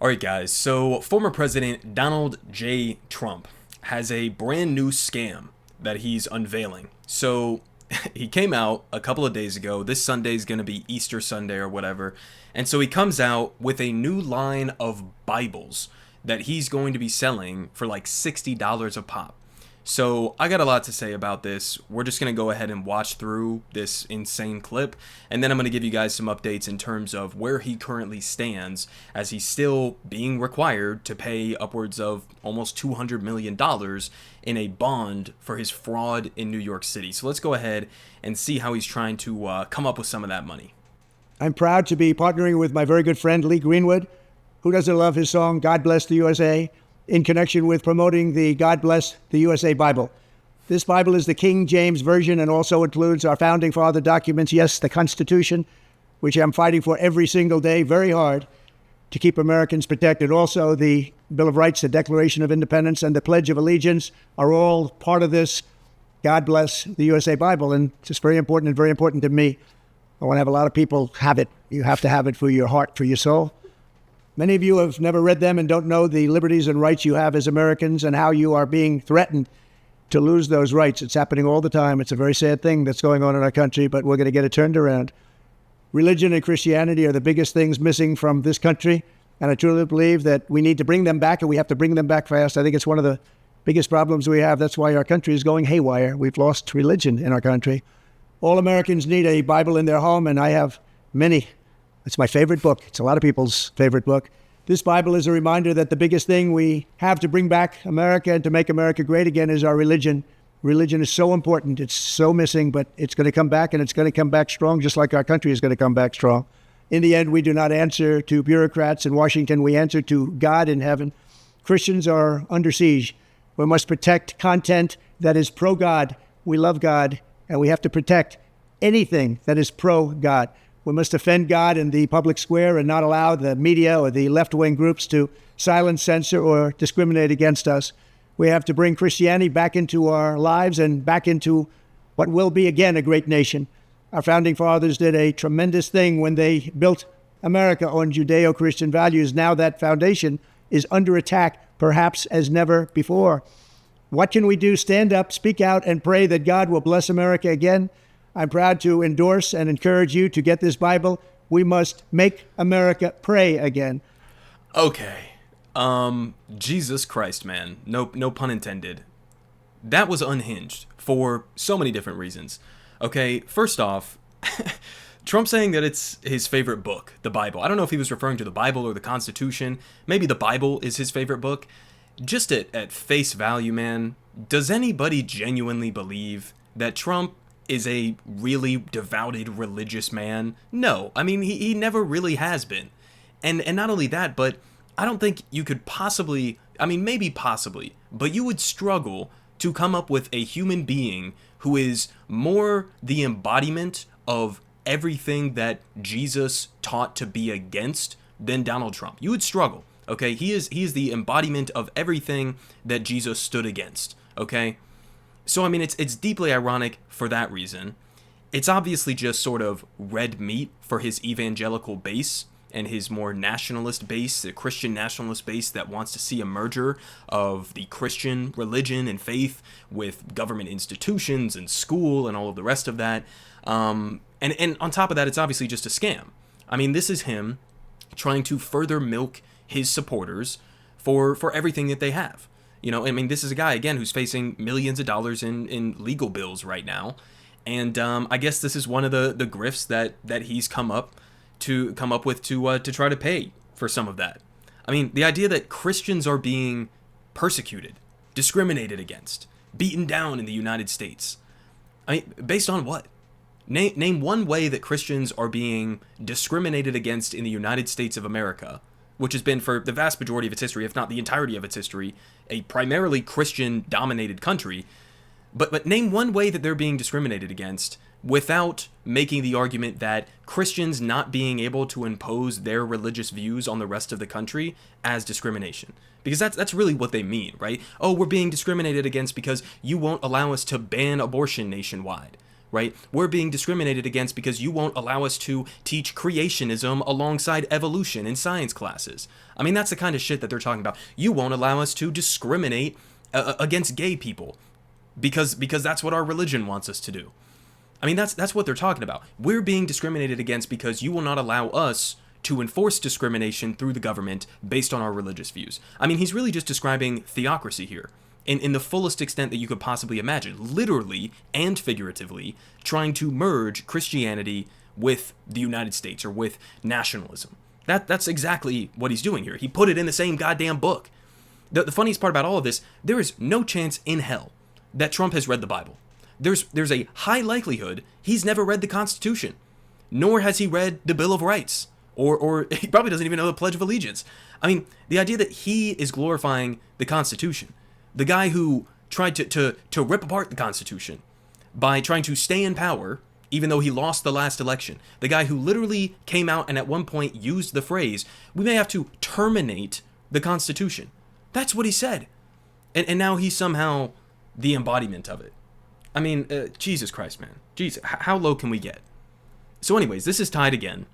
All right, guys. So, former President Donald J. Trump has a brand new scam that he's unveiling. So, he came out a couple of days ago. This Sunday is going to be Easter Sunday or whatever. And so, he comes out with a new line of Bibles that he's going to be selling for like $60 a pop. So I got a lot to say about this. We're just going to go ahead and watch through this insane clip, and then I'm going to give you guys some updates in terms of where he currently stands, as he's still being required to pay upwards of almost $200 million in a bond for his fraud in New York City. So let's go ahead and see how he's trying to come up with some of that money. I'm proud to be partnering with my very good friend Lee Greenwood, who doesn't love his song God Bless the USA, in connection with promoting the God Bless the USA Bible. This Bible is the King James Version and also includes our Founding Father documents, yes, the Constitution, which I'm fighting for every single day, very hard, to keep Americans protected. Also, the Bill of Rights, the Declaration of Independence, and the Pledge of Allegiance are all part of this God Bless the USA Bible, and it's just very important and very important to me. I want to have a lot of people have it. You have to have it for your heart, for your soul. Many of you have never read them and don't know the liberties and rights you have as Americans and how you are being threatened to lose those rights. It's happening all the time. It's a very sad thing that's going on in our country, but we're going to get it turned around. Religion and Christianity are the biggest things missing from this country, and I truly believe that we need to bring them back, and we have to bring them back fast. I think it's one of the biggest problems we have. That's why our country is going haywire. We've lost religion in our country. All Americans need a Bible in their home, and I have many. It's my favorite book. It's a lot of people's favorite book. This Bible is a reminder that the biggest thing we have to bring back America and to make America great again is our religion. Religion is so important. It's so missing, but it's going to come back, and it's going to come back strong, just like our country is going to come back strong. In the end, we do not answer to bureaucrats in Washington. We answer to God in heaven. Christians are under siege. We must protect content that is pro-God. We love God, and we have to protect anything that is pro-God. We must defend God in the public square and not allow the media or the left-wing groups to silence, censor, or discriminate against us. We have to bring Christianity back into our lives and back into what will be, again, a great nation. Our founding fathers did a tremendous thing when they built America on Judeo-Christian values. Now that foundation is under attack, perhaps as never before. What can we do? Stand up, speak out, and pray that God will bless America again. I'm proud to endorse and encourage you to get this Bible. We must make America pray again. Okay. Jesus Christ, man. No pun intended. That was unhinged for so many different reasons. Okay, first off, Trump saying that it's his favorite book, the Bible. I don't know if he was referring to the Bible or the Constitution. Maybe the Bible is his favorite book. Just at face value, man, does anybody genuinely believe that Trump is a really devoted religious man? No. I mean, he never really has been. And not only that, but I don't think you could possibly, I mean, maybe possibly, but you would struggle to come up with a human being who is more the embodiment of everything that Jesus taught to be against than Donald Trump. You would struggle, okay? He is the embodiment of everything that Jesus stood against, okay? So, I mean, it's deeply ironic for that reason. It's obviously just sort of red meat for his evangelical base and his more nationalist base, the Christian nationalist base that wants to see a merger of the Christian religion and faith with government institutions and school and all of the rest of that. And on top of that, it's obviously just a scam. I mean, this is him trying to further milk his supporters for everything that they have. You know, I mean, this is a guy, again, who's facing millions of dollars in legal bills right now. And I guess this is one of the grifts that he's come up with to try to pay for some of that. I mean, the idea that Christians are being persecuted, discriminated against, beaten down in the United States. I mean, based on what? Name one way that Christians are being discriminated against in the United States of America, which has been, for the vast majority of its history, if not the entirety of its history, a primarily Christian-dominated country. But name one way that they're being discriminated against without making the argument that Christians not being able to impose their religious views on the rest of the country as discrimination. Because that's really what they mean, right? Oh, we're being discriminated against because you won't allow us to ban abortion nationwide. right? We're being discriminated against because you won't allow us to teach creationism alongside evolution in science classes. I mean, that's the kind of shit that they're talking about. You won't allow us to discriminate against gay people because that's what our religion wants us to do. I mean, that's what they're talking about. We're being discriminated against because you will not allow us to enforce discrimination through the government based on our religious views. I mean, he's really just describing theocracy here in the fullest extent that you could possibly imagine, literally and figuratively trying to merge Christianity with the United States or with nationalism. That's exactly what he's doing here. He put it in the same goddamn book. The funniest part about all of this, there is no chance in hell that Trump has read the Bible. There's a high likelihood he's never read the Constitution, nor has he read the Bill of Rights, or he probably doesn't even know the Pledge of Allegiance. I mean, the idea that he is glorifying the Constitution, the guy who tried to rip apart the Constitution by trying to stay in power, even though he lost the last election, the guy who literally came out and at one point used the phrase, we may have to terminate the Constitution. That's what he said. And now he's somehow the embodiment of it. I mean, Jesus Christ, man. Jesus, how low can we get? So anyways, this is tied again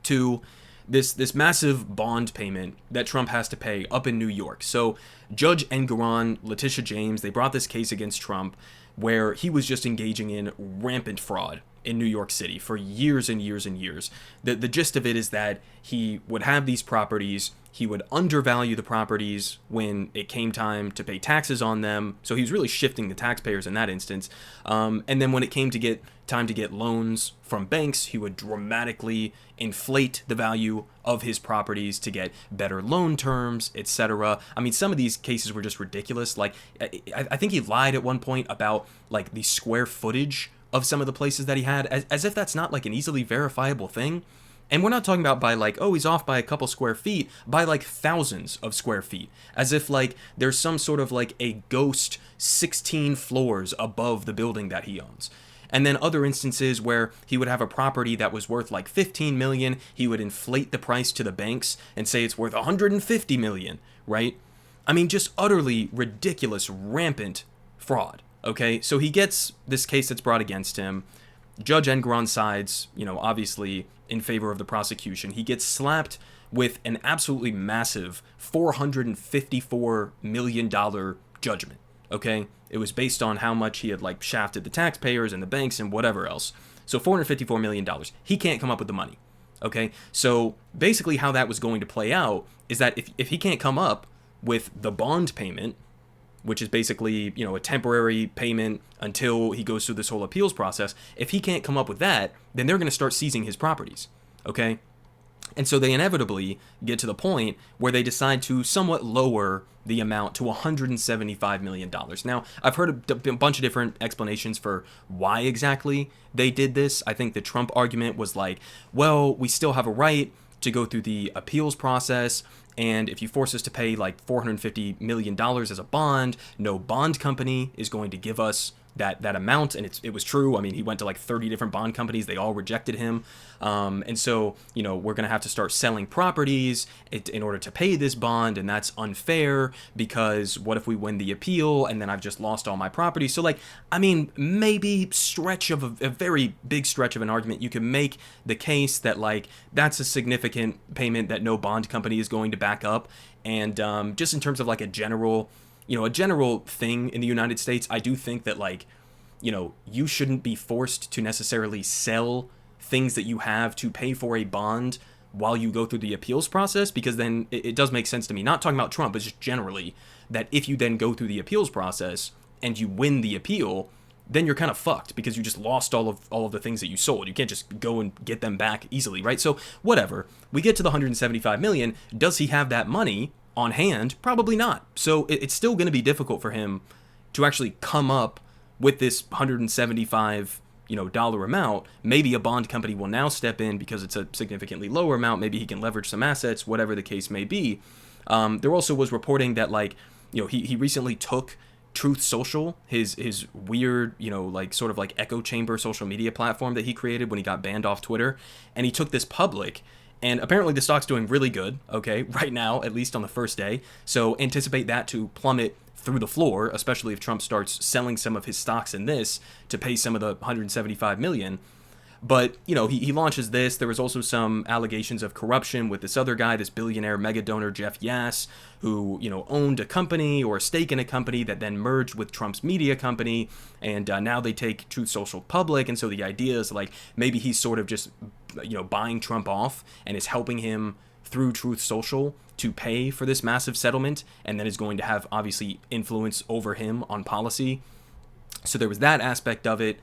to this massive bond payment that Trump has to pay up in New York. So Judge Engoron, Letitia James, they brought this case against Trump where he was just engaging in rampant fraud in New York City for years and years and years. The gist of it is that he would have these properties, he would undervalue the properties when it came time to pay taxes on them. So he was really shifting the taxpayers in that instance. And then when it came to time to get loans from banks, he would dramatically inflate the value of his properties to get better loan terms, etc. I mean, some of these cases were just ridiculous. Like, I think he lied at one point about like the square footage of some of the places that he had, as if that's not like an easily verifiable thing. And we're not talking about by like, oh, he's off by a couple square feet, by like thousands of square feet, as if like there's some sort of like a ghost 16 floors above the building that he owns. And then other instances where he would have a property that was worth like 15 million, he would inflate the price to the banks and say it's worth 150 million, right? I mean, just utterly ridiculous, rampant fraud. Okay, so he gets this case that's brought against him. Judge Engoron sides, obviously in favor of the prosecution. He gets slapped with an absolutely massive $454 million judgment. Okay, it was based on how much he had like shafted the taxpayers and the banks and whatever else. So $454 million. He can't come up with the money. Okay, so basically how that was going to play out is that if he can't come up with the bond payment, which is basically, a temporary payment until he goes through this whole appeals process. If he can't come up with that, then they're going to start seizing his properties, okay? And so they inevitably get to the point where they decide to somewhat lower the amount to $175 million. Now, I've heard a bunch of different explanations for why exactly they did this. I think the Trump argument was like, well, we still have a right to go through the appeals process, and if you force us to pay like $450 million as a bond, no bond company is going to give us that amount. And it was true. I mean, he went to like 30 different bond companies. They all rejected him. And so, we're going to have to start selling properties in order to pay this bond. And that's unfair because what if we win the appeal and then I've just lost all my property? So like, I mean, maybe a very big stretch of an argument, you can make the case that like, that's a significant payment that no bond company is going to back up. And just in terms of like a general thing in the United States, I do think that like, you shouldn't be forced to necessarily sell things that you have to pay for a bond while you go through the appeals process, because then it does make sense to me, not talking about Trump, but just generally, that if you then go through the appeals process and you win the appeal, then you're kind of fucked because you just lost all of the things that you sold. You can't just go and get them back easily, right? So whatever, we get to the 175 million. Does he have that money on hand? Probably not. So it's still going to be difficult for him to actually come up with this 175 dollar amount. Maybe a bond company will now step in because it's a significantly lower amount. Maybe he can leverage some assets, whatever the case may be. There also was reporting that like, he recently took Truth Social, his weird, like sort of like echo chamber social media platform that he created when he got banned off Twitter, and he took this public. And apparently the stock's doing really good, okay, right now, at least on the first day. So anticipate that to plummet through the floor, especially if Trump starts selling some of his stocks in this to pay some of the $175 million. But, he launches this. There was also some allegations of corruption with this other guy, this billionaire mega donor, Jeff Yass, who, owned a company or a stake in a company that then merged with Trump's media company. And now they take Truth Social public. And so the idea is like maybe he's sort of just, buying Trump off and is helping him through Truth Social to pay for this massive settlement, and then is going to have obviously influence over him on policy. So there was that aspect of it.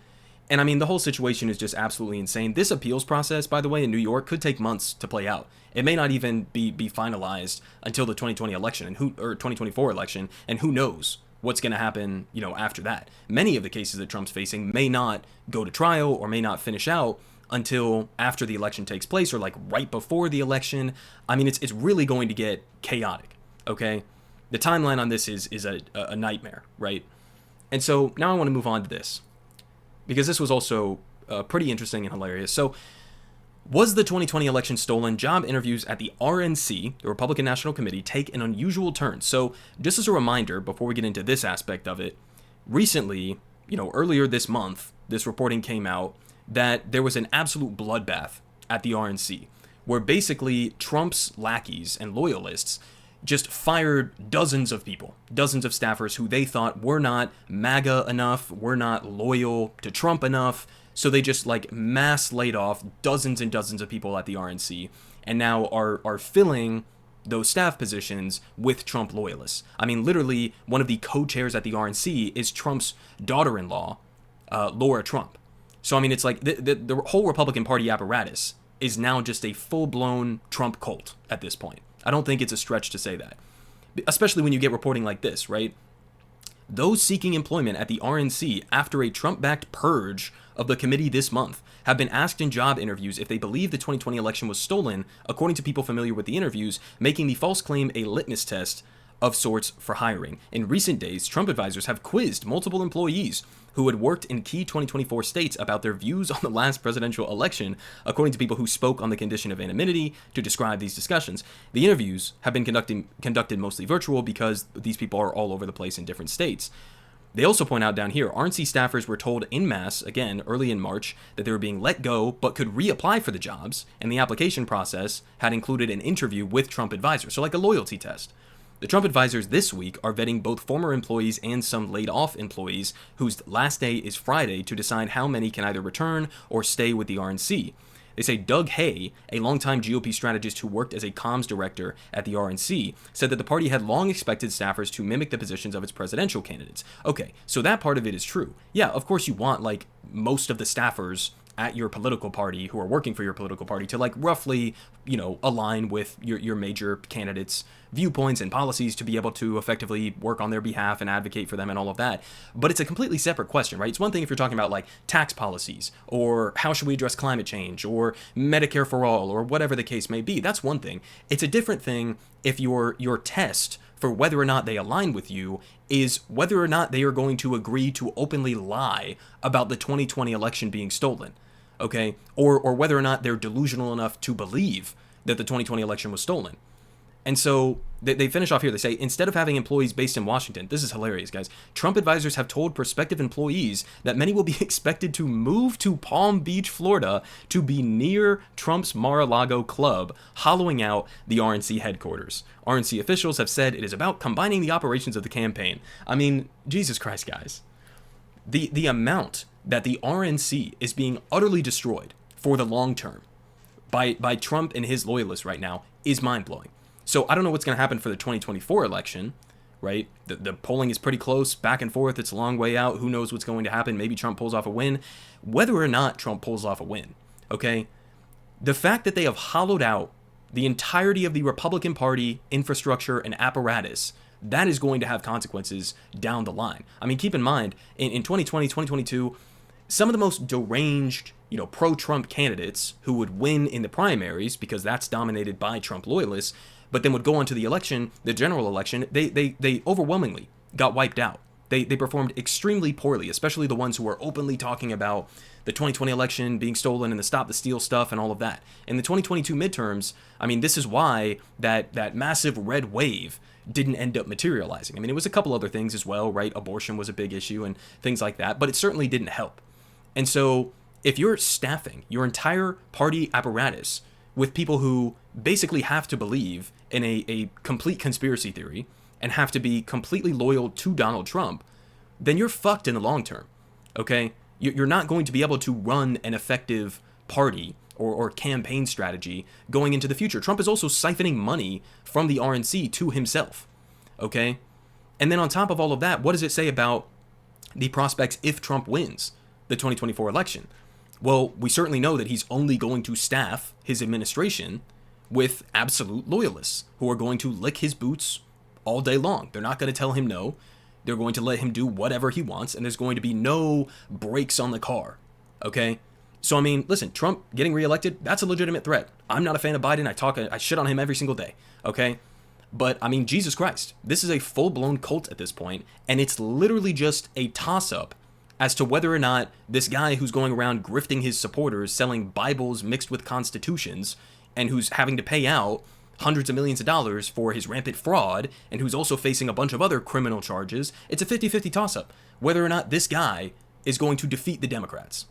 And I mean, the whole situation is just absolutely insane. This appeals process, by the way, in New York could take months to play out. It may not even be finalized until the 2020 election or 2024 election, and who knows what's going to happen, after that. Many of the cases that Trump's facing may not go to trial or may not finish out until after the election takes place, or like right before the election. I mean, it's really going to get chaotic, okay? The timeline on this is a nightmare, right? And so now I want to move on to this, because this was also pretty interesting and hilarious. So, was the 2020 election stolen? Job interviews at the RNC, the Republican National Committee, take an unusual turn. So, just as a reminder, before we get into this aspect of it, recently, earlier this month, this reporting came out that there was an absolute bloodbath at the RNC, where basically Trump's lackeys and loyalists just fired dozens of people, dozens of staffers who they thought were not MAGA enough, were not loyal to Trump enough. So they just like mass laid off dozens and dozens of people at the RNC, and now are filling those staff positions with Trump loyalists. I mean, literally, one of the co-chairs at the RNC is Trump's daughter-in-law, Laura Trump. So, I mean, it's like the whole Republican Party apparatus is now just a full-blown Trump cult at this point. I don't think it's a stretch to say that, especially when you get reporting like this, right? Those seeking employment at the RNC after a Trump-backed purge of the committee this month have been asked in job interviews if they believe the 2020 election was stolen, according to people familiar with the interviews, making the false claim a litmus test of sorts for hiring. In recent days, Trump advisors have quizzed multiple employees who had worked in key 2024 states about their views on the last presidential election, according to people who spoke on the condition of anonymity to describe these discussions. The interviews have been conducted mostly virtual because these people are all over the place in different states. They also point out down here, RNC staffers were told en masse, again, early in March, that they were being let go but could reapply for the jobs, and the application process had included an interview with Trump advisors, so like a loyalty test. The Trump advisors this week are vetting both former employees and some laid-off employees whose last day is Friday to decide how many can either return or stay with the RNC. They say Doug Hay, a longtime GOP strategist who worked as a comms director at the RNC, said that the party had long expected staffers to mimic the positions of its presidential candidates. Okay, so that part of it is true. Yeah, of course you want, like, most of the staffers at your political party who are working for your political party to, like, roughly, align with your major candidates' viewpoints and policies to be able to effectively work on their behalf and advocate for them and all of that. But it's a completely separate question, right? It's one thing if you're talking about like tax policies or how should we address climate change or Medicare for all or whatever the case may be. That's one thing. It's a different thing if your test for whether or not they align with you is whether or not they are going to agree to openly lie about the 2020 election being stolen, okay? Or whether or not they're delusional enough to believe that the 2020 election was stolen. And so they finish off here. They say, instead of having employees based in Washington, this is hilarious, guys, Trump advisors have told prospective employees that many will be expected to move to Palm Beach, Florida, to be near Trump's Mar-a-Lago club, hollowing out the RNC headquarters. RNC officials have said it is about combining the operations of the campaign. I mean, Jesus Christ, guys. The amount that the RNC is being utterly destroyed for the long term by Trump and his loyalists right now is mind-blowing. So I don't know what's going to happen for the 2024 election, right? The polling is pretty close, back and forth. It's a long way out. Who knows what's going to happen? Maybe Trump pulls off a win. Whether or not Trump pulls off a win, okay? The fact that they have hollowed out the entirety of the Republican Party infrastructure and apparatus, that is going to have consequences down the line. I mean, keep in mind, in 2020, 2022, some of the most deranged, pro-Trump candidates who would win in the primaries, because that's dominated by Trump loyalists, but then would go on to the election, the general election, they overwhelmingly got wiped out. They performed extremely poorly, especially the ones who were openly talking about the 2020 election being stolen and the Stop the Steal stuff and all of that. In the 2022 midterms, I mean, this is why that massive red wave didn't end up materializing. I mean, it was a couple other things as well, right? Abortion was a big issue and things like that, but it certainly didn't help. And so if you're staffing your entire party apparatus with people who basically have to believe in a complete conspiracy theory and have to be completely loyal to Donald Trump, then you're fucked in the long term, okay? You're not going to be able to run an effective party or campaign strategy going into the future. Trump is also siphoning money from the RNC to himself, okay? And then on top of all of that, what does it say about the prospects if Trump wins the 2024 election? Well, we certainly know that he's only going to staff his administration with absolute loyalists who are going to lick his boots all day long. They're not going to tell him no. They're going to let him do whatever he wants, and there's going to be no brakes on the car, okay? So, I mean, listen, Trump getting reelected, that's a legitimate threat. I'm not a fan of Biden. I shit on him every single day, okay? But, I mean, Jesus Christ, this is a full-blown cult at this point, and it's literally just a toss-up as to whether or not this guy who's going around grifting his supporters, selling Bibles mixed with constitutions, and who's having to pay out hundreds of millions of dollars for his rampant fraud, and who's also facing a bunch of other criminal charges, it's a 50-50 toss-up whether or not this guy is going to defeat the Democrats.